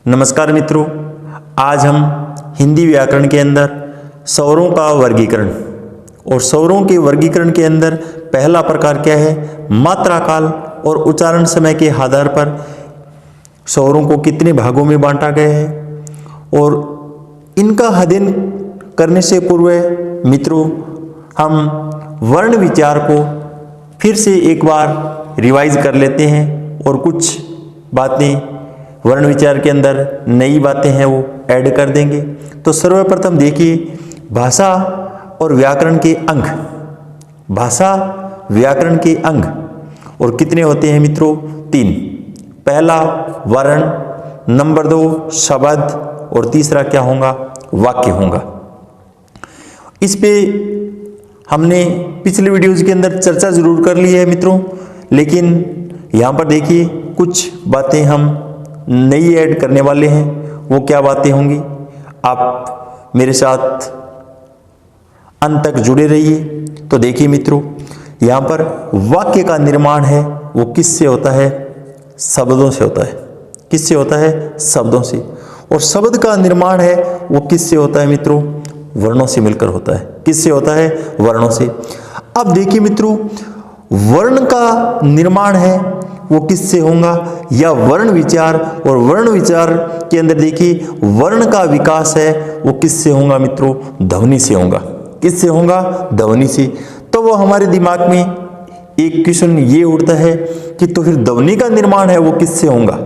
नमस्कार मित्रों, आज हम हिंदी व्याकरण के अंदर स्वरों का वर्गीकरण और स्वरों के वर्गीकरण के अंदर पहला प्रकार क्या है, मात्रा काल और उच्चारण समय के आधार पर स्वरों को कितने भागों में बांटा गया है। और इनका अध्ययन करने से पूर्व मित्रों हम वर्ण विचार को फिर से एक बार रिवाइज कर लेते हैं और कुछ बातें वर्ण विचार के अंदर नई बातें हैं वो ऐड कर देंगे। तो सर्वप्रथम देखिए, भाषा और व्याकरण के अंग। भाषा व्याकरण के अंग और कितने होते हैं मित्रों? 3। पहला वर्ण, नंबर 2 शब्द और तीसरा क्या होगा? वाक्य होगा। इस पे हमने पिछले वीडियोज के अंदर चर्चा जरूर कर ली है मित्रों, लेकिन यहाँ पर देखिए कुछ बातें हम नई ऐड करने वाले हैं। वो क्या बातें होंगी, आप मेरे साथ अंत तक जुड़े रहिए। तो देखिए मित्रों, यहाँ पर वाक्य का निर्माण है वो किससे होता है? शब्दों से होता है। किससे होता है? शब्दों से। और शब्द का निर्माण है वो किससे होता है मित्रों? वर्णों से मिलकर होता है। किससे होता है? वर्णों से। अब देखिए मित्रों, वर्ण का निर्माण है वो किससे होगा? या वर्ण विचार, और वर्ण विचार के अंदर देखिए वर्ण का विकास है वो किससे होगा मित्रों? ध्वनि से होगा। किससे होगा? ध्वनि से। तो वो हमारे दिमाग में एक क्वेश्चन ये उठता है कि तो फिर ध्वनि का निर्माण है वो किससे होगा?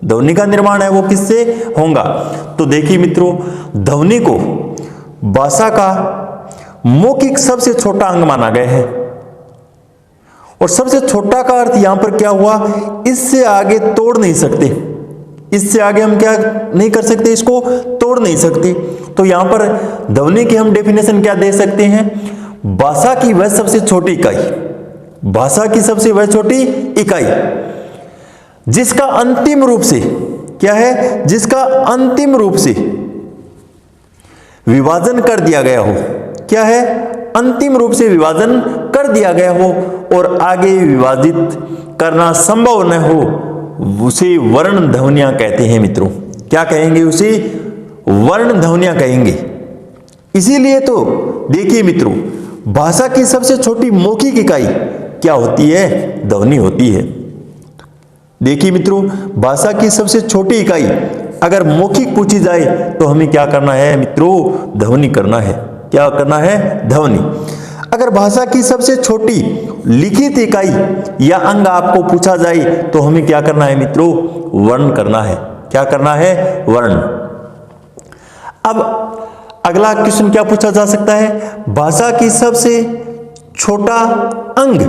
ध्वनि का निर्माण है वो किससे होगा? तो देखिए मित्रों, ध्वनि को भाषा का मौखिक सबसे छोटा अंग माना गया है। और सबसे छोटा का अर्थ यहां पर क्या हुआ? इससे आगे तोड़ नहीं सकते। इससे आगे हम क्या नहीं कर सकते? इसको तोड़ नहीं सकते। तो यहां पर ध्वनि की हम डेफिनेशन क्या दे सकते हैं? भाषा की वह सबसे छोटी इकाई, भाषा की सबसे वह छोटी इकाई जिसका अंतिम रूप से क्या है? जिसका अंतिम रूप से विभाजन कर दिया गया हो। क्या है? अंतिम रूप से विभाजन कर दिया गया हो और आगे विभाजित करना संभव न हो, उसे वर्ण ध्वनियां कहते हैं मित्रों। क्या कहेंगे? उसे वर्ण ध्वनियां कहेंगे। इसीलिए तो देखिए मित्रों, भाषा की सबसे छोटी मौखिक इकाई क्या होती है? ध्वनि होती है। देखिए मित्रों, भाषा की सबसे छोटी इकाई अगर मौखिक पूछी जाए तो हमें क्या करना है मित्रों? ध्वनि करना है। क्या करना है? ध्वनि। अगर भाषा की सबसे छोटी लिखित इकाई या अंग आपको पूछा जाए तो हमें क्या करना है मित्रों? वर्ण करना है। क्या करना है? वर्ण। अब अगला क्वेश्चन क्या पूछा जा सकता है? भाषा की सबसे छोटा अंग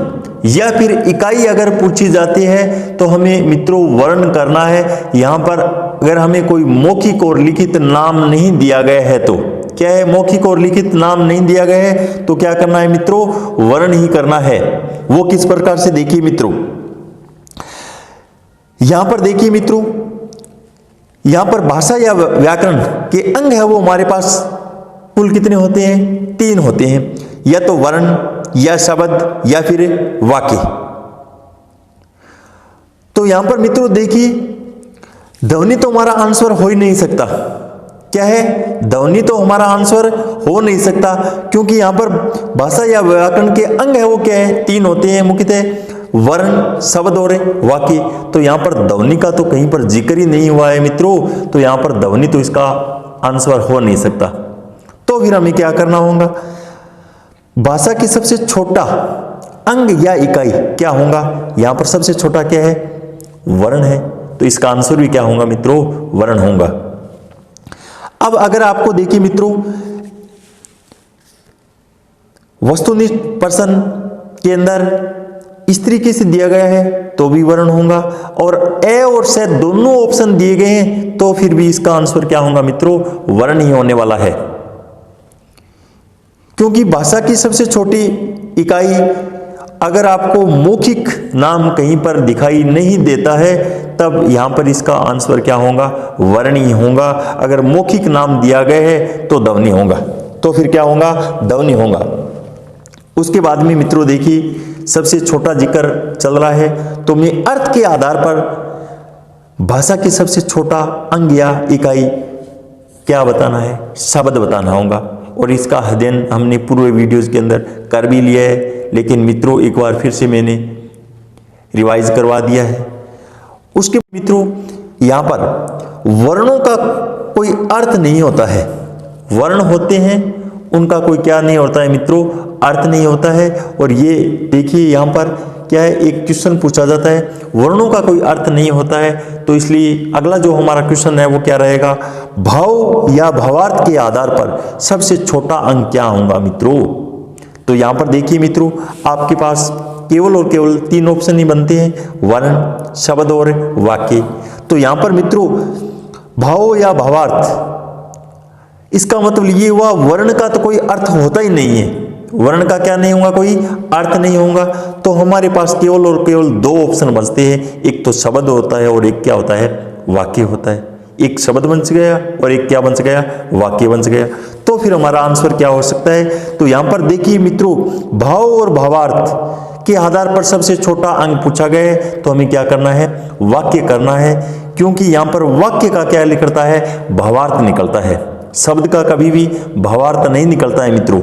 या फिर इकाई अगर पूछी जाती है तो हमें मित्रों वर्ण करना है। यहां पर अगर हमें कोई मौखिक और लिखित नाम नहीं दिया गया है तो क्या है? मौखिक और लिखित नाम नहीं दिया गया है तो क्या करना है मित्रों? वर्ण ही करना है। वो किस प्रकार से? देखिए मित्रों, यहां पर देखिए मित्रों, यहां पर भाषा या व्याकरण के अंग है वो हमारे पास कुल कितने होते हैं? 3 होते हैं, या तो वर्ण या शब्द या फिर वाक्य। तो यहां पर मित्रों देखिए, ध्वनि तो हमारा आंसर हो ही नहीं सकता। क्या है? ध्वनि तो हमारा आंसर हो नहीं सकता, क्योंकि यहां पर भाषा या व्याकरण के अंग है वो क्या है? 3 होते हैं मुख्यतः, वर्ण, शब्द और वाक्य। तो यहां पर ध्वनि का तो कहीं पर जिक्र ही नहीं हुआ है मित्रों, तो यहां पर ध्वनि तो इसका आंसर हो नहीं सकता। तो फिर हमें क्या करना होगा? भाषा की सबसे छोटा अंग या इकाई क्या होगा? यहां पर सबसे छोटा क्या है? वर्ण है। तो इसका आंसर भी क्या होगा मित्रों? वर्ण होगा। अब अगर आपको देखिए मित्रों, वस्तुनिष्ठ प्रश्न के अंदर इस तरीके से दिया गया है तो भी वर्ण होगा, और ए और से दोनों ऑप्शन दिए गए हैं तो फिर भी इसका आंसर क्या होगा मित्रों? वर्ण ही होने वाला है। क्योंकि भाषा की सबसे छोटी इकाई अगर आपको मौखिक नाम कहीं पर दिखाई नहीं देता है तब यहां पर इसका आंसर क्या होगा? वर्ण ही होगा। अगर मौखिक नाम दिया गया है तो ध्वनि होगा। तो फिर क्या होगा? ध्वनि होगा। उसके बाद में मित्रों देखिए, सबसे छोटा जिक्र चल रहा है तो मैं अर्थ के आधार पर भाषा की सबसे छोटा अंग या इकाई क्या बताना है? शब्द बताना होगा। और इसका अध्ययन हमने पूर्व वीडियोस के अंदर कर भी लिया है, लेकिन मित्रों एक बार फिर से मैंने रिवाइज करवा दिया है। उसके मित्रों यहाँ पर वर्णों का कोई अर्थ नहीं होता है। वर्ण होते हैं, उनका कोई क्या नहीं होता है मित्रों, अर्थ नहीं होता है। और ये देखिए यहाँ पर क्या है, एक क्वेश्चन पूछा जाता है, वर्णों का कोई अर्थ नहीं होता है। तो इसलिए अगला जो हमारा क्वेश्चन है वो क्या रहेगा? भाव या भावार्थ के आधार पर सबसे छोटा अंग क्या होगा मित्रों? तो यहाँ पर देखिए मित्रों, आपके पास केवल और केवल 3 ऑप्शन ही बनते हैं, वर्ण, शब्द और वाक्य। तो यहाँ पर मित्रों भाव या भावार्थ, इसका मतलब ये हुआ वर्ण का तो कोई अर्थ होता ही नहीं है। वर्ण का क्या नहीं होगा, कोई अर्थ नहीं होगा। तो हमारे पास केवल और केवल 2 ऑप्शन बचते हैं, एक तो शब्द होता है और एक क्या होता है, वाक्य होता है। एक शब्द बन गया और एक क्या बन गया, वाक्य बन गया। तो फिर हमारा आंसर क्या हो सकता है? तो यहां पर देखिए मित्रों, भाव और भावार्थ के आधार पर सबसे छोटा अंग पूछा गया है, तो हमें क्या करना है, वाक्य करना है। क्योंकि यहां पर वाक्य का क्या निकलता है, भावार्थ निकलता है। शब्द का कभी भी भावार्थ नहीं निकलता है मित्रों।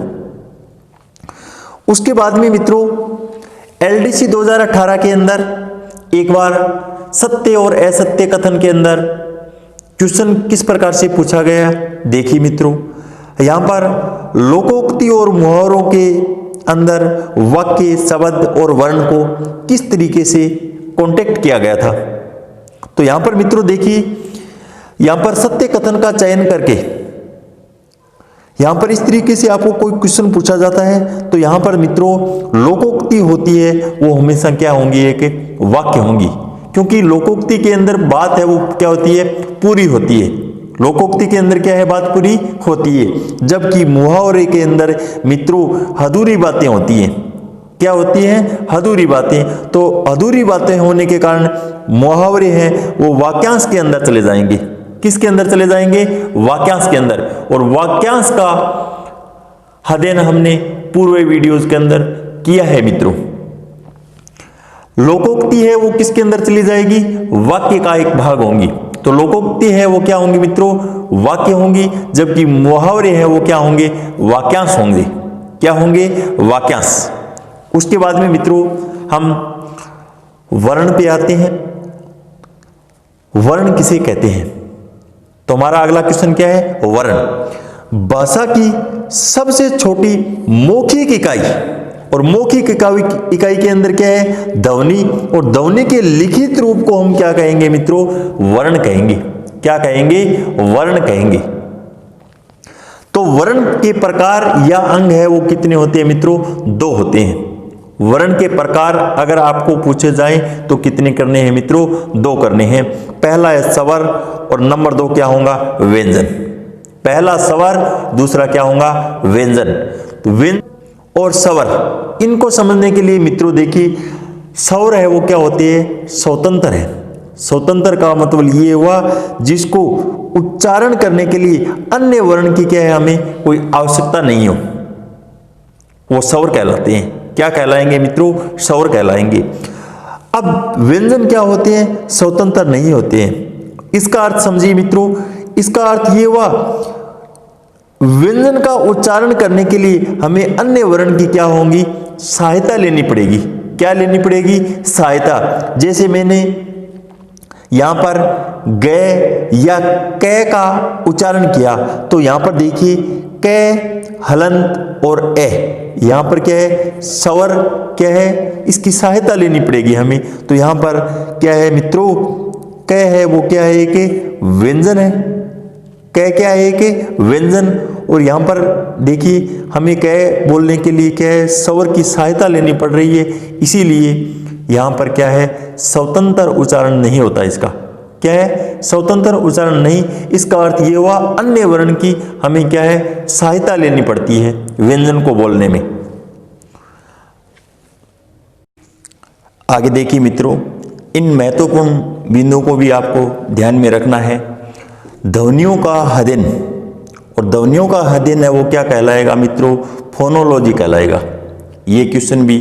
उसके बाद में मित्रों एलडीसी 2018 के अंदर एक बार सत्य और असत्य कथन के अंदर क्वेश्चन किस प्रकार से पूछा गया, देखिए मित्रों। यहां पर लोकोक्ति और मुहावरों के अंदर वाक्य, शब्द और वर्ण को किस तरीके से कॉन्टेक्ट किया गया था। तो यहां पर मित्रों देखिए, यहां पर सत्य कथन का चयन करके यहां पर इस तरीके से आपको कोई क्वेश्चन पूछा जाता है, तो यहां पर मित्रों लोकोक्ति होती है वो हमेशा क्या होंगी, एक वाक्य होंगी। क्योंकि लोकोक्ति के अंदर बात है वो क्या होती है, पूरी होती है। लोकोक्ति के अंदर क्या है, बात पूरी होती है। जबकि मुहावरे के अंदर मित्रों अधूरी बातें होती हैं। क्या होती हैं, अधूरी बातें। तो अधूरी बातें होने के कारण मुहावरे हैं वो वाक्यांश के अंदर चले जाएंगे। किसके अंदर चले जाएंगे, वाक्यांश के अंदर। और वाक्यांश का अध्ययन हमने पूर्व वीडियोस के अंदर किया है मित्रों। लोकोक्ति है वो किसके अंदर चली जाएगी, वाक्य का एक भाग होंगी। तो लोकोक्ति है वो क्या होंगी मित्रों, वाक्य होंगी। जबकि मुहावरे हैं वो क्या होंगे, वाक्यांश होंगे। क्या होंगे, वाक्यांश। उसके बाद में मित्रों हम वर्ण पे आते हैं। वर्ण किसे कहते हैं? तो हमारा अगला क्वेश्चन क्या है, वर्ण। भाषा की सबसे छोटी मौखिक इकाई, और मौखिक इकाई के अंदर क्या है, ध्वनि। और ध्वनि के लिखित रूप को हम क्या कहेंगे मित्रों, वर्ण कहेंगे। क्या कहेंगे, वर्ण कहेंगे। तो वर्ण के प्रकार या अंग है वो कितने होते हैं मित्रों, 2 होते हैं। वर्ण के प्रकार अगर आपको पूछे जाएं तो कितने करने हैं मित्रों, 2 करने हैं। पहला है स्वर और नंबर 2 क्या होगा, व्यंजन। पहला स्वर, दूसरा क्या होगा, व्यंजन। तो व्यंजन और स्वर, इनको समझने के लिए मित्रों देखिए, स्वर है वो क्या होते हैं, स्वतंत्र है। स्वतंत्र का मतलब ये हुआ जिसको उच्चारण करने के लिए अन्य वर्ण की क्या है, हमें कोई आवश्यकता नहीं हो, वो स्वर कहलाते हैं। क्या कहलाएंगे मित्रों, स्वर कहलाएंगे। अब व्यंजन क्या होते हैं, स्वतंत्र नहीं होते हैं। इसका अर्थ समझिए मित्रों, इसका अर्थ ये हुआ व्यंजन का उच्चारण करने के लिए हमें अन्य वर्ण की क्या होंगी, सहायता लेनी पड़ेगी। क्या लेनी पड़ेगी, सहायता। जैसे मैंने यहां पर ग या क का उच्चारण किया, तो यहां पर देखिए क, हलंत और ए, यहां पर क्या है, स्वर क्या है, इसकी सहायता लेनी पड़ेगी हमें। तो यहां पर क्या है मित्रों, क है वो क्या है, एक व्यंजन है। क क्या है, एक व्यंजन। और यहां पर देखिए हमें क बोलने के लिए क्या है, स्वर की सहायता लेनी पड़ रही है। इसीलिए यहां पर क्या है, स्वतंत्र उच्चारण नहीं होता इसका। क्या है, स्वतंत्र उच्चारण नहीं। इसका अर्थ ये हुआ अन्य वर्ण की हमें क्या है, सहायता लेनी पड़ती है व्यंजन को बोलने में। आगे देखिए मित्रों, इन महत्वपूर्ण बिंदुओं को भी आपको ध्यान में रखना है। ध्वनियों का अध्ययन, और ध्वनियों का अध्ययन है वो क्या कहलाएगा मित्रों, फोनोलॉजी कहलाएगा। ये क्वेश्चन भी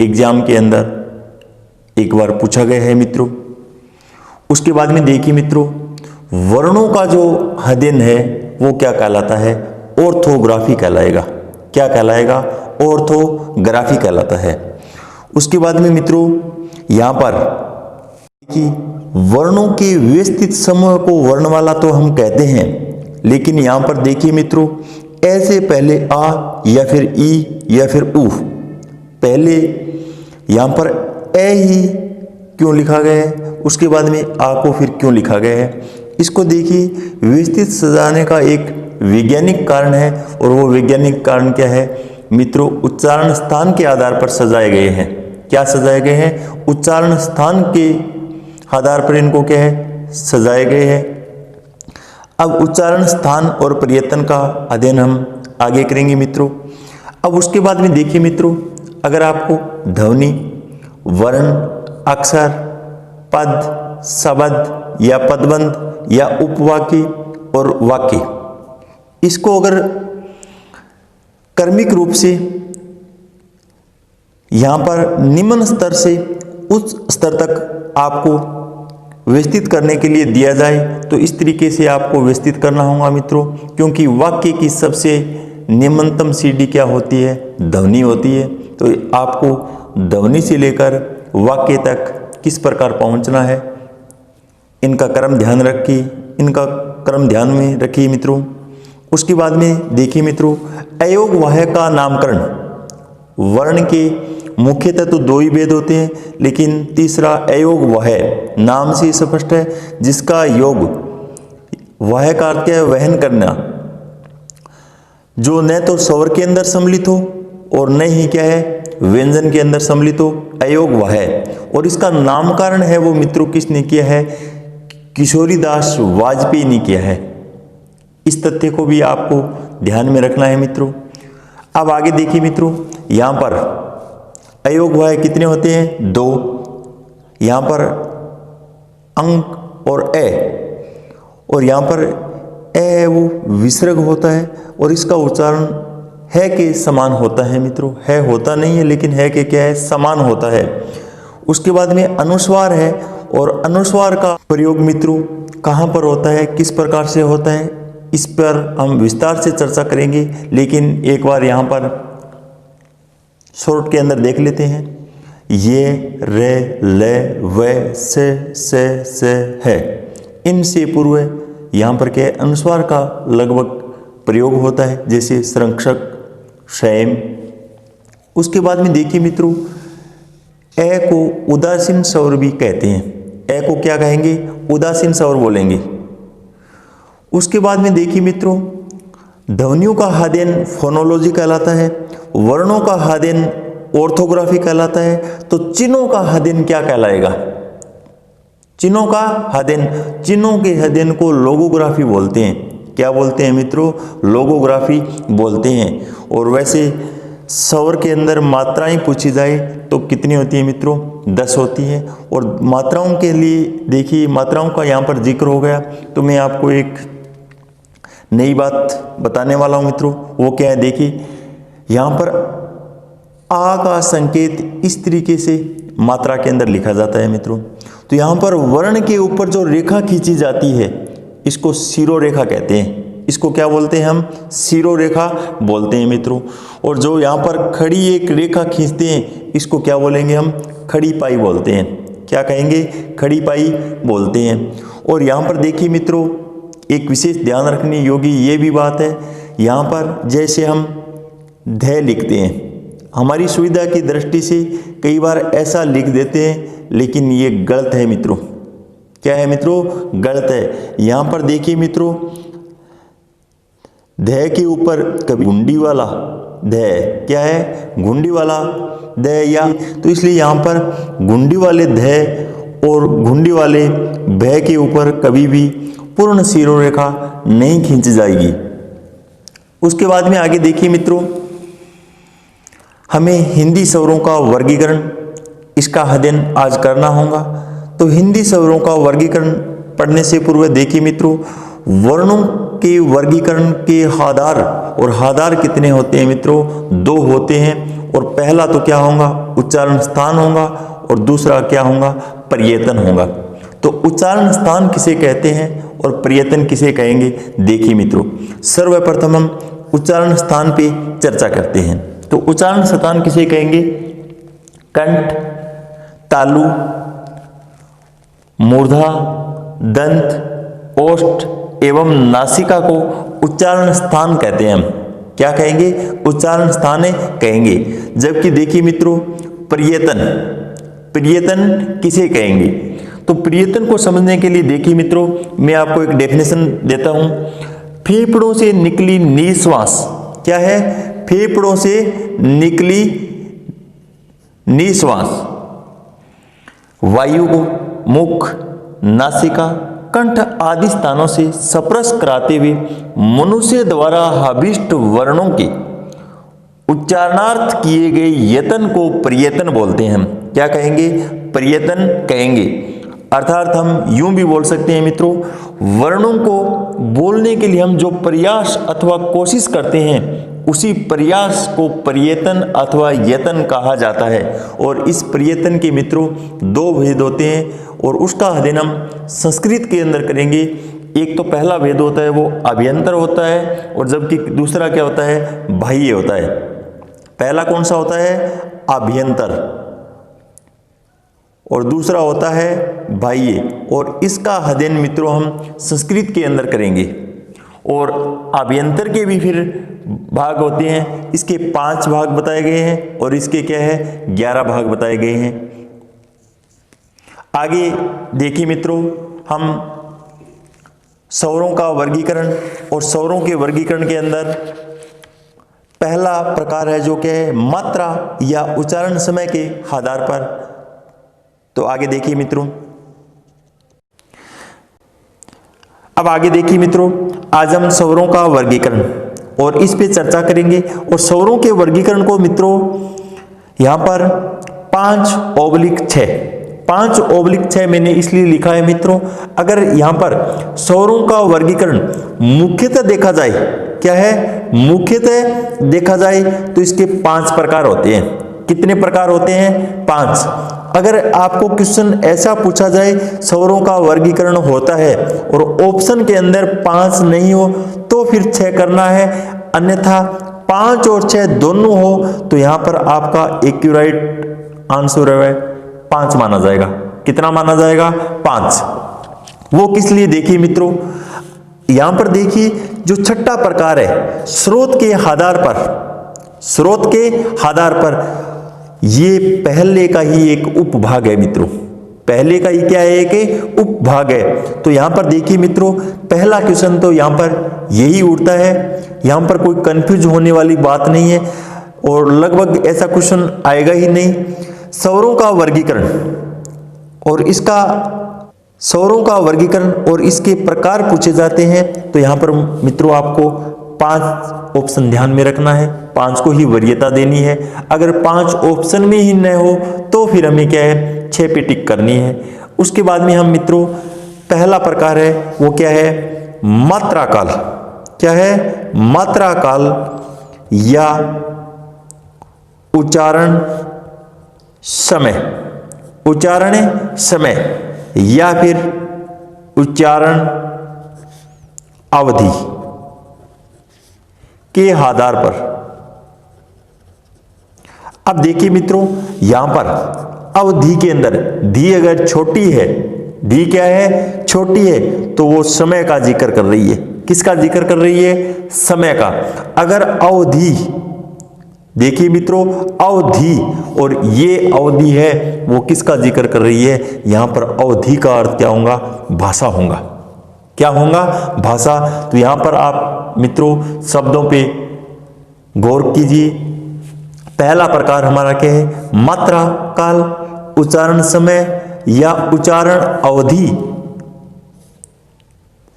एग्जाम के अंदर एक बार पूछा गया है मित्रों। उसके बाद में देखिए मित्रों, वर्णों का जो हदेन है वो क्या कहलाता है? ऑर्थोग्राफी कहलाएगा। क्या कहलाएगा? ऑर्थोग्राफी कहलाता है। उसके बाद में मित्रों यहाँ पर कि वर्णों के व्यवस्थित समूह को वर्णमाला तो हम कहते हैं, लेकिन यहाँ पर देखिए मित्रों, ऐसे पहले आ या फिर ई या फिर उ, पहले यहाँ पर ए ही क्यों लिखा गया है, उसके बाद में आ को फिर क्यों लिखा गया है? इसको देखिए, व्यवस्थित सजाने का एक वैज्ञानिक कारण है, और वो वैज्ञानिक कारण क्या है मित्रों? उच्चारण स्थान के आधार पर सजाए गए हैं। क्या सजाए गए हैं? उच्चारण स्थान के आधार पर इनको क्या है? सजाए गए हैं। अब उच्चारण स्थान और प्रयत्न का अध्ययन हम आगे करेंगे मित्रों। अब उसके बाद में देखिए मित्रों, अगर आपको ध्वनि, वर्ण, अक्षर, पद, शब्द या पदबंध या उपवाक्य और वाक्य, इसको अगर क्रमिक रूप से यहाँ पर निम्न स्तर से उच्च स्तर तक आपको व्यवस्थित करने के लिए दिया जाए तो इस तरीके से आपको व्यवस्थित करना होगा मित्रों, क्योंकि वाक्य की सबसे निम्नतम सीढ़ी क्या होती है? ध्वनि होती है। तो आपको ध्वनि से लेकर वाक्य तक किस प्रकार पहुंचना है, इनका क्रम ध्यान में रखिए मित्रों। उसके बाद में देखिए मित्रों, अयोग वाह्य का नामकरण। वर्ण के मुख्यतः तो दो ही भेद होते हैं, लेकिन तीसरा अयोग वाह्य नाम से स्पष्ट है, जिसका योग वाह्य का अर्थ क्या है? वहन करना, जो न तो स्वर के अंदर सम्मिलित हो और न ही क्या है? व्यंजन के अंदर सम्मिलित हो, अयोग वाह्य। और इसका नामकरण है वो मित्रों किसने किया है? किशोरीदास वाजपेयी ने किया है। इस तथ्य को भी आपको ध्यान में रखना है मित्रों। अब आगे देखिए मित्रों, यहाँ पर अयोग वाह्य कितने होते हैं? दो। यहाँ पर अंक और ए, और यहाँ पर ए वो विसर्ग होता है, और इसका उच्चारण है के समान होता है मित्रों। है होता नहीं है, लेकिन है के क्या है? समान होता है। उसके बाद में अनुस्वार है, और अनुस्वार का प्रयोग मित्रों कहाँ पर होता है, किस प्रकार से होता है, इस पर हम विस्तार से चर्चा करेंगे। लेकिन एक बार यहाँ पर शॉर्ट के अंदर देख लेते हैं। ये, रे, ले, वे, से है, इनसे पूर्व यहाँ पर क्या है? अनुस्वार का लगभग प्रयोग होता है, जैसे संरक्षक, शैम। उसके बाद में देखिए मित्रों, ए को उदासीन स्वर भी कहते हैं। ए को क्या कहेंगे? उदासीन स्वर बोलेंगे। उसके बाद में देखिए मित्रों, ध्वनियों का हादेन फोनोलॉजी कहलाता है, वर्णों का हादेन ऑर्थोग्राफी कहलाता है। तो चिन्हों का हादेन क्या कहलाएगा? चिन्हों का हादेन, चिन्हों के हादेन को लोगोग्राफी बोलते हैं। क्या बोलते हैं मित्रों? लोगोग्राफी बोलते हैं। और वैसे स्वर के अंदर मात्राएं पूछी जाए तो कितनी होती है मित्रों? 10 होती है। और मात्राओं के लिए देखिए, मात्राओं का यहाँ पर जिक्र हो गया, तो मैं आपको एक नई बात बताने वाला हूँ मित्रों। वो क्या है? देखिए, यहाँ पर आ का संकेत इस तरीके से मात्रा के अंदर लिखा जाता है मित्रों। तो यहाँ पर वर्ण के ऊपर जो रेखा खींची जाती है, इसको शिरोरेखा कहते हैं। इसको क्या बोलते हैं हम? शिरोरेखा बोलते हैं मित्रों। और जो यहाँ पर खड़ी एक रेखा खींचते हैं, इसको क्या बोलेंगे हम? खड़ी पाई बोलते हैं। क्या कहेंगे? खड़ी पाई बोलते हैं। और यहाँ पर देखिए मित्रों, एक विशेष ध्यान रखने योग्य ये भी बात है, यहाँ पर जैसे हम ध लिखते हैं, हमारी सुविधा की दृष्टि से कई बार ऐसा लिख देते हैं, लेकिन ये गलत है मित्रों। क्या है मित्रों? गलत है। यहाँ पर देखिए मित्रों, ध के ऊपर कभी घुंडी वाला ध, क्या है? घुंडी वाला ध, या तो इसलिए यहाँ पर घुंडी वाले ध और घुंडी वाले भ के ऊपर कभी भी पूर्ण शिरोरेखा नहीं खींची जाएगी। उसके बाद में आगे देखिए मित्रों, हमें हिंदी स्वरों का वर्गीकरण, इसका अध्ययन आज करना होगा। तो हिंदी स्वरों का वर्गीकरण पढ़ने से पूर्व देखिए मित्रों, वर्णों के वर्गीकरण के आधार, और आधार कितने होते हैं मित्रों? 2 होते हैं। और पहला तो क्या होगा? उच्चारण स्थान होगा, और दूसरा क्या होगा? प्रयत्न होगा। तो उच्चारण स्थान किसे कहते हैं और प्रयतन किसे कहेंगे? देखिए मित्रों, सर्वप्रथम हम उच्चारण स्थान पे चर्चा करते हैं। तो उच्चारण स्थान किसे कहेंगे? कंठ, तालु, मूर्धा, दंत, ओष्ठ एवं नासिका को उच्चारण स्थान कहते हैं। हम क्या कहेंगे? उच्चारण स्थान कहेंगे। जबकि देखिए मित्रों, प्रयतन किसे कहेंगे? तो प्रयतन को समझने के लिए देखिए मित्रों, मैं आपको एक डेफिनेशन देता हूं। फेफड़ों से निकली निश्वास, क्या है? फेफड़ों से निकली निश्वास वायु को मुख, नासिका, कंठ आदि स्थानों से स्पर्श कराते हुए मनुष्य द्वारा अभीष्ट वर्णों के उच्चारणार्थ किए गए यत्न को प्रयत्न बोलते हैं। हम क्या कहेंगे? प्रयत्न कहेंगे। अर्थात हम यूं भी बोल सकते हैं मित्रों, वर्णों को बोलने के लिए हम जो प्रयास अथवा कोशिश करते हैं उसी प्रयास को प्रयत्न अथवा यत्न कहा जाता है। और इस प्रयत्न के मित्रों दो भेद होते हैं और उसका अध्ययन हम संस्कृत के अंदर करेंगे। एक तो पहला भेद होता है वो अभ्यंतर होता है और जबकि दूसरा क्या होता है? बाह्य होता है। पहला कौन सा होता है? अभ्यंतर, और दूसरा होता है बाह्य। और इसका अध्ययन मित्रों हम संस्कृत के अंदर करेंगे। और अभ्यंतर के भी फिर भाग होते हैं। इसके 5 भाग बताए गए हैं और इसके क्या है? 11 भाग बताए गए हैं। आगे देखिए मित्रों, हम स्वरों का वर्गीकरण, और स्वरों के वर्गीकरण के अंदर पहला प्रकार है जो क्या है? मात्रा या उच्चारण समय के आधार पर। तो आगे देखिए मित्रों, अब आगे देखिए मित्रों, आज हम स्वरों का वर्गीकरण और इस पे चर्चा करेंगे। और स्वरों के वर्गीकरण को मित्रों यहां पर 5/6 5/6 मैंने इसलिए लिखा है मित्रों, अगर यहां पर स्वरों का वर्गीकरण मुख्यतः देखा जाए, क्या है? मुख्यतः देखा जाए तो इसके 5 प्रकार होते हैं। कितने प्रकार होते हैं? 5। अगर आपको क्वेश्चन ऐसा पूछा जाए स्वरों का वर्गीकरण होता है और ऑप्शन के अंदर 5 नहीं हो तो फिर 6 करना है, अन्यथा 5 और 6 दोनों हो तो यहां पर आपका एक्यूरेट आंसर है 5 माना जाएगा। कितना माना जाएगा? 5। वो किस लिए? देखिए मित्रों, यहां पर देखिए जो छठा प्रकार है स्रोत के आधार पर ये पहले का ही एक उपभाग है मित्रों। पहले का ही क्या है? एक उपभाग है। तो यहां पर देखिए मित्रों, पहला क्वेश्चन तो यहां पर यही उठता है। यहां पर कोई कंफ्यूज होने वाली बात नहीं है और लगभग ऐसा क्वेश्चन आएगा ही नहीं। स्वरों का वर्गीकरण और इसके प्रकार पूछे जाते हैं। तो यहां पर मित्रों आपको 5 ऑप्शन ध्यान में रखना है, 5 को ही वरीयता देनी है। अगर 5 ऑप्शन में ही न हो तो फिर हमें क्या है? 6 पे टिक करनी है। उसके बाद में हम मित्रों पहला प्रकार है वो क्या है? मात्रा काल। क्या है? मात्रा काल या उच्चारण समय या फिर उच्चारण अवधि के आधार पर। अब देखिए मित्रों, यहां पर अवधि के अंदर धी अगर छोटी है, धी क्या है? छोटी है, तो वो समय का जिक्र कर रही है। किसका जिक्र कर रही है? समय का। अगर अवधि, देखिए मित्रों, अवधि और ये अवधि है वो किसका जिक्र कर रही है? यहां पर अवधि का अर्थ क्या होगा? भाषा होगा। क्या होगा? भाषा। तो यहां पर आप मित्रों शब्दों पे गौर कीजिए। पहला प्रकार हमारा क्या है? मात्रा काल, उच्चारण समय या उच्चारण अवधि।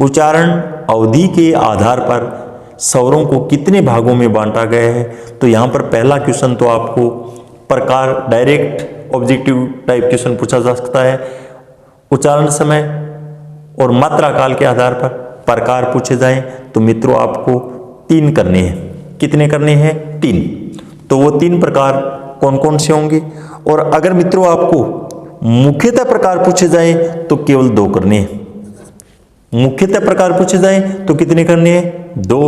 उच्चारण अवधि के आधार पर स्वरों को कितने भागों में बांटा गया है? तो यहां पर पहला क्वेश्चन तो आपको प्रकार डायरेक्ट ऑब्जेक्टिव टाइप क्वेश्चन पूछा जा सकता है। उच्चारण समय और मात्रा काल के आधार पर प्रकार पूछे जाएं तो मित्रों आपको 3 करने हैं। कितने करने हैं? 3। तो वो 3 प्रकार कौन कौन से होंगे? और अगर मित्रों आपको मुख्यतः प्रकार पूछे जाए तो केवल 2 करने हैं। मुख्यतः प्रकार पूछे जाए तो कितने करने हैं? 2।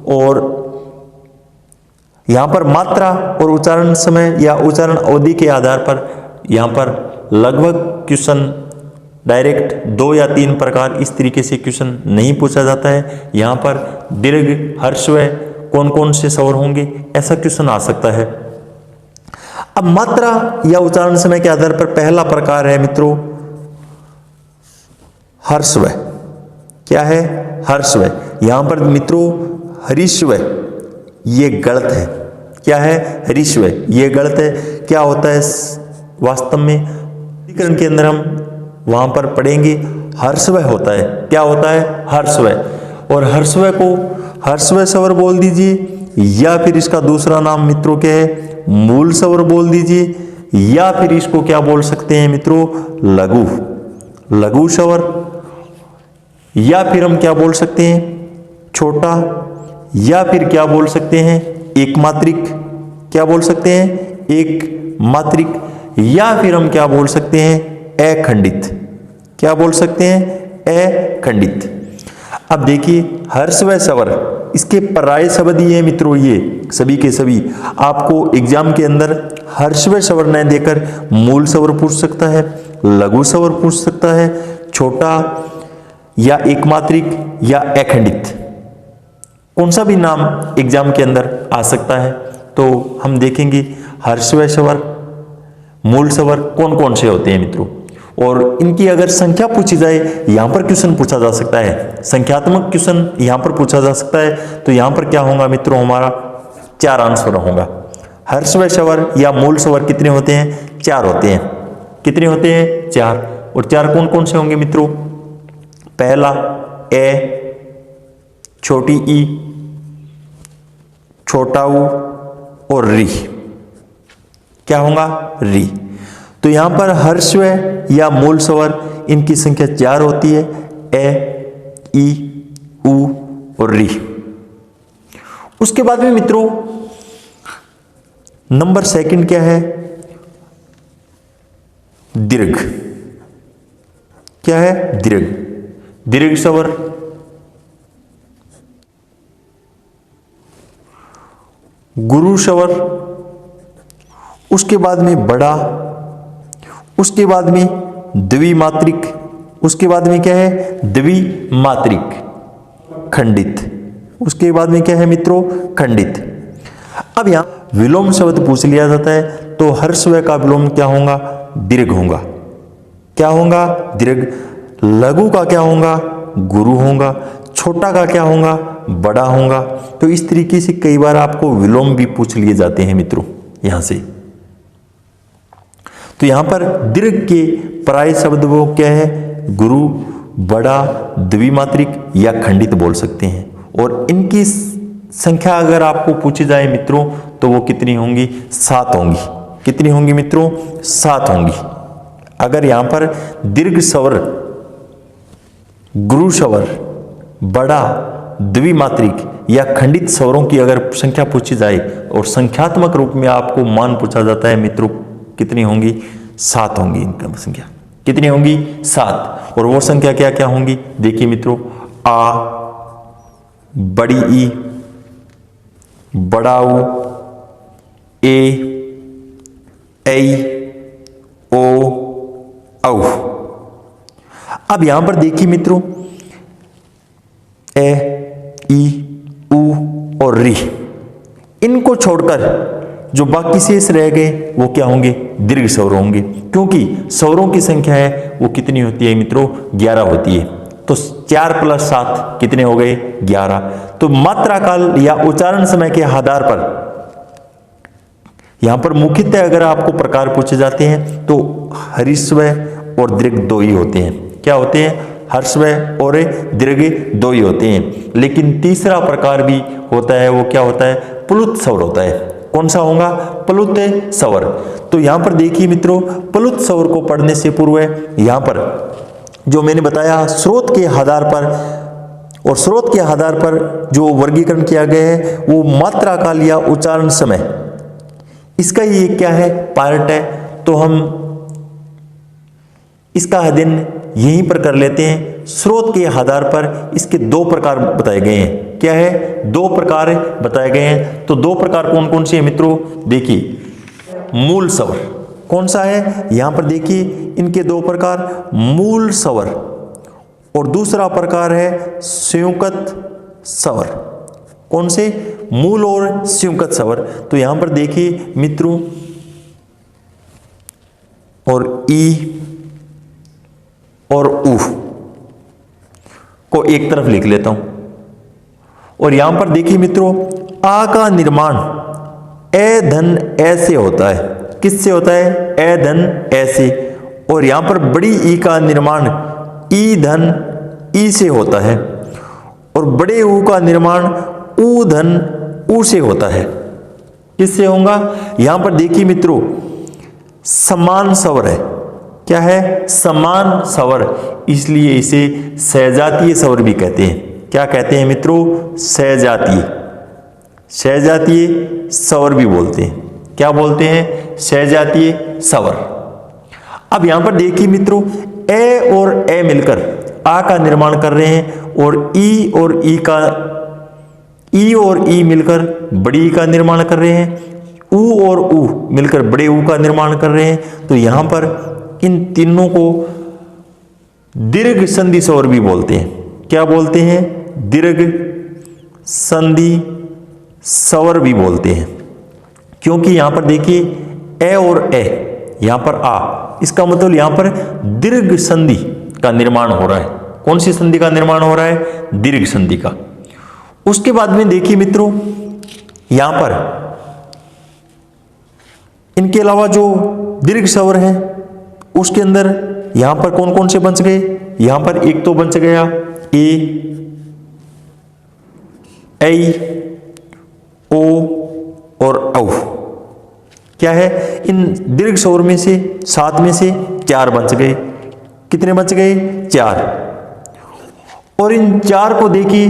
और यहां पर मात्रा और उच्चारण समय या उच्चारण अवधि के आधार पर यहां पर लगभग क्वेश्चन डायरेक्ट 2 या 3 प्रकार इस तरीके से क्वेश्चन नहीं पूछा जाता है। यहां पर दीर्घ, हर्ष व कौन कौन से स्वर होंगे, ऐसा क्वेश्चन आ सकता है। अब मात्रा या उच्चारण समय के आधार पर पहला प्रकार है मित्रों हर्षव। क्या है? हर्षव। यहां पर मित्रों हरीश्व, ये गलत है। क्या है? हरीश्व, ये गलत है। क्या होता है वास्तव में? वर्गीकरण के अंदर हम वहां पर पढ़ेंगे हर्षव होता है। क्या होता है? हर्षव। और हर्षव को हर्षव स्वर बोल दीजिए या फिर इसका दूसरा नाम मित्रों क्या है? मूल स्वर बोल दीजिए या फिर इसको क्या बोल सकते हैं मित्रों? लघु, लघु स्वर। या फिर हम क्या बोल सकते हैं? छोटा। या फिर क्या बोल सकते हैं? एक मात्रिक। क्या बोल सकते हैं? एक मात्रिक। या फिर हम क्या बोल सकते हैं? अखंडित। क्या बोल सकते हैं? अखंडित। अब देखिए हर्षव स्वर, इसके पर्याय शब्द ही है मित्रों, ये सभी के सभी। आपको एग्जाम के अंदर हर्षव स्वर न देकर मूल स्वर पूछ सकता है, लघु स्वर पूछ सकता है, छोटा या एकमात्रिक या अखंडित, कौन सा भी नाम एग्जाम के अंदर आ सकता है। तो हम देखेंगे हर्षव स्वर, मूल स्वर कौन कौन से होते हैं मित्रों, और इनकी अगर संख्या पूछी जाए, यहां पर क्वेश्चन पूछा जा सकता है, संख्यात्मक क्वेश्चन यहां पर पूछा जा सकता है। तो यहां पर क्या होगा मित्रों? हमारा 4 आंसर होगा। हर्षव स्वर या मूल स्वर कितने होते हैं? 4 होते हैं। कितने होते हैं? 4। और 4 कौन कौन से होंगे मित्रों? पहला ए, छोटी ई, छोटा ऊ और री। क्या होगा? री। तो यहां पर हर्षव या मूल स्वर इनकी संख्या 4 होती है, ए, ई, ऊ और री। उसके बाद में मित्रों नंबर सेकंड क्या है? दीर्घ। क्या है? दीर्घ। दीर्घ स्वर गुरु स्वर, उसके बाद में बड़ा, उसके बाद में द्विमात्रिक, उसके बाद में क्या है? द्विमात्रिक, खंडित, उसके बाद में क्या है मित्रों? खंडित। अब यहां विलोम शब्द पूछ लिया जाता है तो हर्षव का विलोम क्या होगा? दीर्घ होगा। क्या होगा? दीर्घ। लघु का क्या होगा? गुरु होगा। छोटा का क्या होगा? बड़ा होगा। तो इस तरीके से कई बार आपको विलोम भी पूछ लिए जाते हैं मित्रों यहां से। तो यहां पर दीर्घ के पर्याय शब्द वो क्या है? गुरु, बड़ा, द्विमात्रिक या खंडित बोल सकते हैं। और इनकी संख्या अगर आपको पूछी जाए मित्रों तो वो कितनी होंगी? 7 होंगी। कितनी होंगी मित्रों? 7 होंगी। अगर यहां पर दीर्घ स्वर, गुरु स्वर, बड़ा, द्विमात्रिक या खंडित स्वरों की अगर संख्या पूछी जाए और संख्यात्मक रूप में आपको मान पूछा जाता है मित्रों, कितनी होंगी? 7 होंगी। इनका संख्या कितनी होंगी? 7। और वो संख्या क्या क्या होंगी? देखिए मित्रों, आ, बड़ी ई, बड़ा ऊ, ए, ऐ, ओ, औ। अब यहां पर देखिए मित्रों, ए, ई, ऊ और री, इनको छोड़कर जो बाकी शेष रह गए वो क्या होंगे? दीर्घ स्वर होंगे, क्योंकि स्वरों की संख्या है वो कितनी होती है मित्रों? 11 होती है। तो 4 + 7 कितने हो गए? 11। तो मात्रा काल या उच्चारण समय के आधार पर यहां पर मुख्यतः अगर आपको प्रकार पूछे जाते हैं तो हर्षव और दीर्घ 2 ही होते हैं। क्या होते हैं? हर्षव और दीर्घ 2 ही होते हैं। लेकिन तीसरा प्रकार भी होता है, वो क्या होता है? प्लुत स्वर होता है। कौन सा होगा? प्लुत स्वर। तो यहां पर देखिए मित्रों, प्लुत स्वर को पढ़ने से पूर्व यहां पर जो मैंने बताया स्रोत के आधार पर, और स्रोत के आधार पर जो वर्गीकरण किया गया है वो मात्रा काल या उच्चारण समय, इसका ये क्या है? पार्ट है। तो हम इसका अध्ययन यहीं पर कर लेते हैं। स्रोत के आधार पर इसके दो प्रकार बताए गए हैं। क्या है? दो प्रकार बताए गए हैं। तो दो प्रकार कौन कौन से हैं मित्रों? देखिए, मूल स्वर कौन सा है? यहां पर देखिए इनके दो प्रकार, मूल स्वर और दूसरा प्रकार है संयुक्त स्वर। कौन से? मूल और संयुक्त स्वर। तो यहां पर देखिए मित्रों, और ई और उ को एक तरफ लिख लेता हूं। और यहां पर देखिए मित्रों, आ का निर्माण ए धन ऐसे होता है। किससे होता है? ए धन ऐसे। और यहां पर बड़ी ई का निर्माण ई धन ई से होता है। और बड़े ऊ का निर्माण ऊ धन ऊ से होता है। किससे होगा? यहां पर देखिए मित्रों, समान स्वर है। क्या है? समान स्वर, इसलिए इसे सहजातीय स्वर भी कहते हैं। क्या कहते हैं मित्रों? सहजातीय। सहजातीय स्वर भी बोलते हैं। क्या बोलते हैं? सहजातीय स्वर। अब यहां पर देखिए मित्रों, ए और ए मिलकर आ का निर्माण कर रहे हैं और ई और ई मिलकर बड़ी ई का निर्माण कर रहे हैं। ऊ और ऊ मिलकर बड़े ऊ का निर्माण कर रहे हैं। तो यहां पर इन तीनों को दीर्घ संधि स्वर भी बोलते हैं। क्या बोलते हैं? दीर्घ संधि स्वर भी बोलते हैं। क्योंकि यहां पर देखिए ए और ए, यहां पर आ, इसका मतलब यहां पर दीर्घ संधि का निर्माण हो रहा है। कौन सी संधि का निर्माण हो रहा है? दीर्घ संधि का। उसके बाद में देखिए मित्रों, यहां पर इनके अलावा जो दीर्घ स्वर है उसके अंदर यहां पर कौन कौन से बच गए? यहां पर एक तो बच गया ए, ऐ, ओ और औ। क्या है? इन दीर्घ स्वर में से 7 में से 4 बच गए। कितने बच गए? 4। और इन 4 को देखिए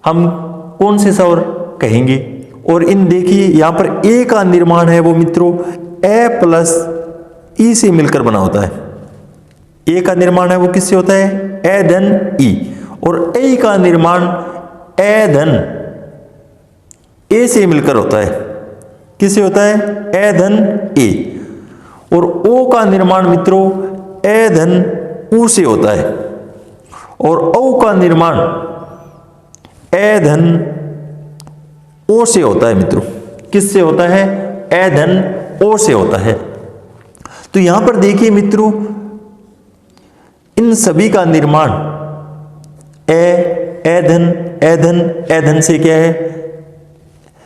हम कौन से स्वर कहेंगे? और इन देखिए यहां पर ए का निर्माण है वो मित्रों ए प्लस ई से मिलकर बना होता है। ए का निर्माण है वो किससे होता है? ए धन ई। और ए का निर्माण ए धन ए से मिलकर होता है। किससे होता है? ए धन ए। और ओ का निर्माण मित्रों ए धन ऊ से होता है। और औ का निर्माण ए धन ओ से होता है मित्रों। किससे होता है? ए धन ओ से होता है। तो यहां पर देखिए मित्रों, इन सभी का निर्माण ए धन से क्या है?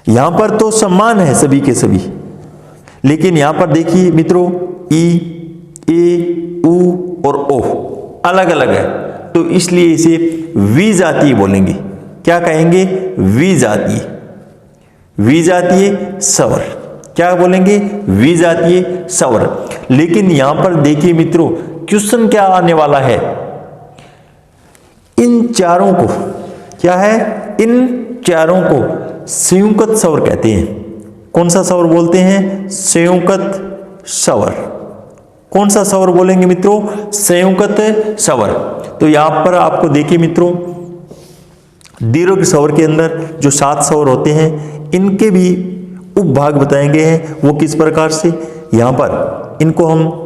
यहां पर तो समान है सभी के सभी, लेकिन यहां पर देखिए मित्रों ई, ए, ऊ और ओ अलग अलग है। तो इसलिए इसे विजातीय बोलेंगे। क्या कहेंगे? विजातीय। विजातीय स्वर। क्या बोलेंगे? विजातीय स्वर। लेकिन यहां पर देखिए मित्रों, क्वेश्चन क्या आने वाला है? इन चारों को क्या है? इन चारों को संयुक्त स्वर कहते हैं। कौन सा स्वर बोलते हैं? संयुक्त स्वर। कौन सा स्वर बोलेंगे मित्रों? संयुक्त स्वर। तो यहां पर आपको देखिए मित्रों, दीर्घ स्वर के अंदर जो 7 स्वर होते हैं इनके भी उपभाग बताए गए हैं। वो किस प्रकार से? यहां पर इनको हम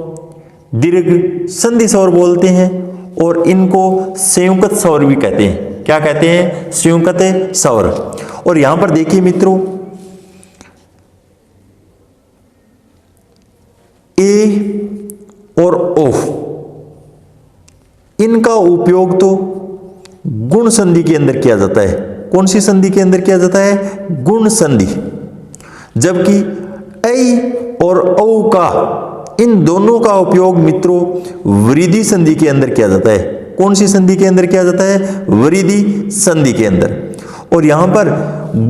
दीर्घ संधि स्वर बोलते हैं और इनको संयुक्त स्वर भी कहते हैं। क्या कहते हैं? संयुक्त स्वर। और यहां पर देखिए मित्रों, ए और ओ, इनका उपयोग तो गुण संधि के अंदर किया जाता है। कौन सी संधि के अंदर किया जाता है? गुण संधि। जबकि ऐ और औ का, इन दोनों का उपयोग मित्रों वृद्धि संधि के अंदर किया जाता है। कौन सी संधि के अंदर किया जाता है? वृद्धि संधि के अंदर। और यहां पर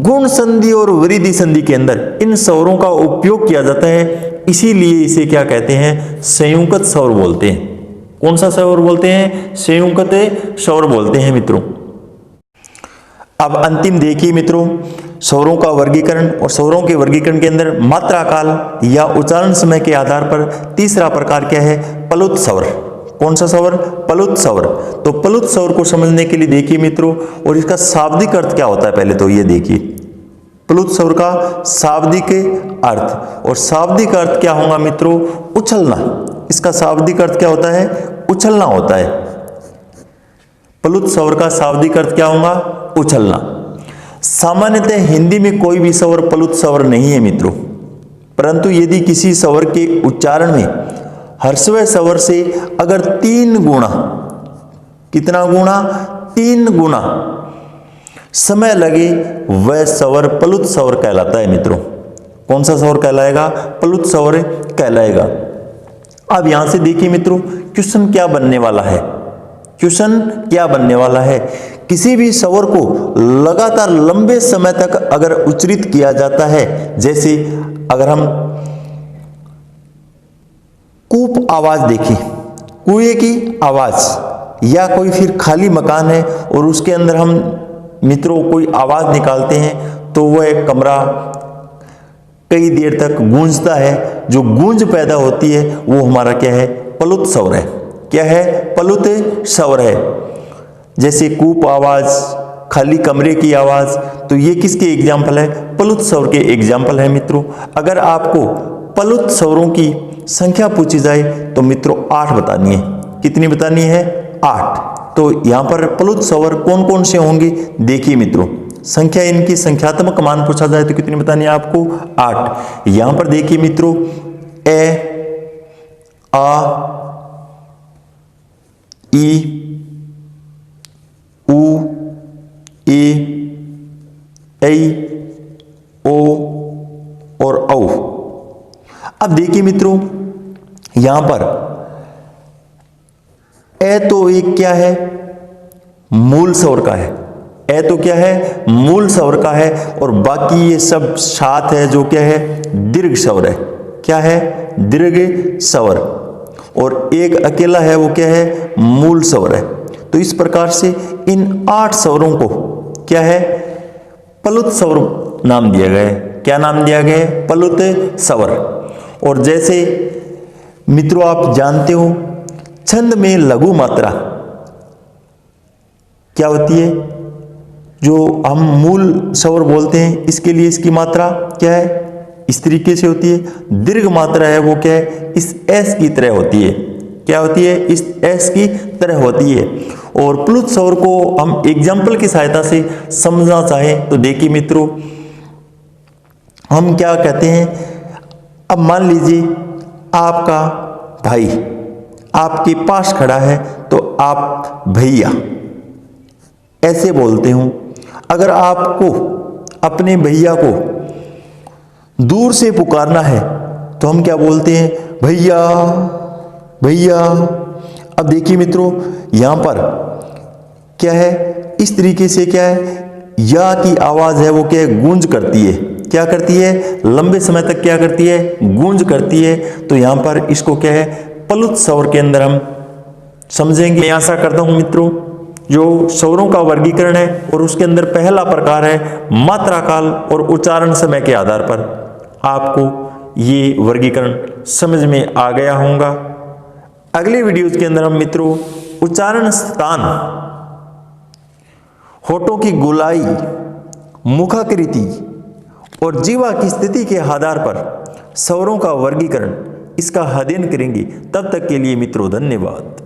गुण संधि और वृद्धि संधि के अंदर इन स्वरों का उपयोग किया जाता है, इसीलिए इसे क्या कहते हैं? संयुक्त स्वर बोलते हैं। कौन सा स्वर बोलते हैं? संयुक्त स्वर बोलते हैं मित्रों। अब अंतिम देखिए मित्रों, स्वरों का वर्गीकरण और स्वरों के वर्गीकरण के अंदर मात्रा काल या उच्चारण समय के आधार पर तीसरा प्रकार क्या है? प्लुत स्वर। कौन सा स्वर? प्लुत स्वर। तो प्लुत स्वर को समझने के लिए देखिए मित्रों, और इसका शाब्दिक अर्थ क्या होता है पहले तो ये देखिए। प्लुत स्वर का शाब्दिक अर्थ, और शाब्दिक अर्थ क्या होगा मित्रों? उछलना। इसका शाब्दिक अर्थ क्या होता है? उछलना होता है। प्लुत स्वर का शाब्दिक अर्थ क्या होगा? उछलना। सामान्यतः हिंदी में कोई भी स्वर प्लुत स्वर नहीं है मित्रों, परंतु यदि किसी स्वर के उच्चारण में ह्रस्व स्वर से अगर 3 गुना, कितना गुना? 3 गुना समय लगे, वह स्वर प्लुत स्वर कहलाता है मित्रों। कौन सा स्वर कहलाएगा? प्लुत स्वर कहलाएगा। अब यहां से देखिए मित्रों, क्वेश्चन क्या बनने वाला है? क्वेश्चन क्या बनने वाला है? किसी भी स्वर को लगातार लंबे समय तक अगर उच्चारित किया जाता है, जैसे अगर हम कूप आवाज देखें, कुएं की आवाज, या कोई फिर खाली मकान है और उसके अंदर हम मित्रों कोई आवाज निकालते हैं तो वह कमरा कई देर तक गूंजता है। जो गूंज पैदा होती है वो हमारा क्या है? प्लुत स्वर है। क्या है? प्लुत स्वर है। जैसे कूप आवाज, खाली कमरे की आवाज, तो ये किसके एग्जाम्पल है? प्लुत स्वर के एग्जाम्पल है मित्रों। अगर आपको प्लुत स्वरों की संख्या पूछी जाए तो मित्रों 8 बतानी है। कितनी बतानी है? 8। तो यहां पर प्लुत स्वर कौन कौन से होंगे देखिए मित्रों। संख्या, इनकी संख्यात्मक मान पूछा जाए तो कितनी बतानी है आपको? 8। यहां पर देखिए मित्रों, ए, आ, ई, उ, ए, ऐ, ओ और औ। अब देखिए मित्रों, यहां पर ए तो एक क्या है? मूल स्वर का है। ए तो क्या है? मूल स्वर का है, और बाकी ये सब सात है जो क्या है? दीर्घ स्वर है। क्या है? दीर्घ स्वर। और एक अकेला है वो क्या है? मूल स्वर है। तो इस प्रकार से इन 8 स्वरों को क्या है? प्लुत स्वर नाम दिया गया है। क्या नाम दिया गया है? प्लुत स्वर। और जैसे मित्रों आप जानते हो, छंद में लघु मात्रा क्या होती है? जो हम मूल स्वर बोलते हैं, इसके लिए इसकी मात्रा क्या है? इस तरीके से होती है। दीर्घ मात्रा है वो क्या है? इस एस की तरह होती है। क्या होती है? इस एस की तरह होती है। और प्लुत स्वर को हम एग्जाम्पल की सहायता से समझना चाहें तो देखिए मित्रों, हम क्या कहते हैं? अब मान लीजिए आपका भाई आपके पास खड़ा है तो आप भैया ऐसे बोलते हूं। अगर आपको अपने भैया को दूर से पुकारना है तो हम क्या बोलते हैं? भैया, भैया। अब देखिए मित्रों, यहां पर क्या है? इस तरीके से क्या है? या की आवाज है वो क्या है? गूंज करती है। क्या करती है? लंबे समय तक क्या करती है? गूंज करती है। तो यहां पर इसको क्या है? प्लुत स्वर के अंदर हम समझेंगे। मैं आशा करता हूं मित्रों, जो स्वरों का वर्गीकरण है और उसके अंदर पहला प्रकार है मात्रा काल और उच्चारण समय के आधार पर, आपको ये वर्गीकरण समझ में आ गया होगा। अगले वीडियोज के अंदर हम मित्रों उच्चारण स्थान, होठों की गोलाई, मुखाकृति और जीवा की स्थिति के आधार पर स्वरों का वर्गीकरण, इसका अध्ययन करेंगे। तब तक के लिए मित्रों धन्यवाद।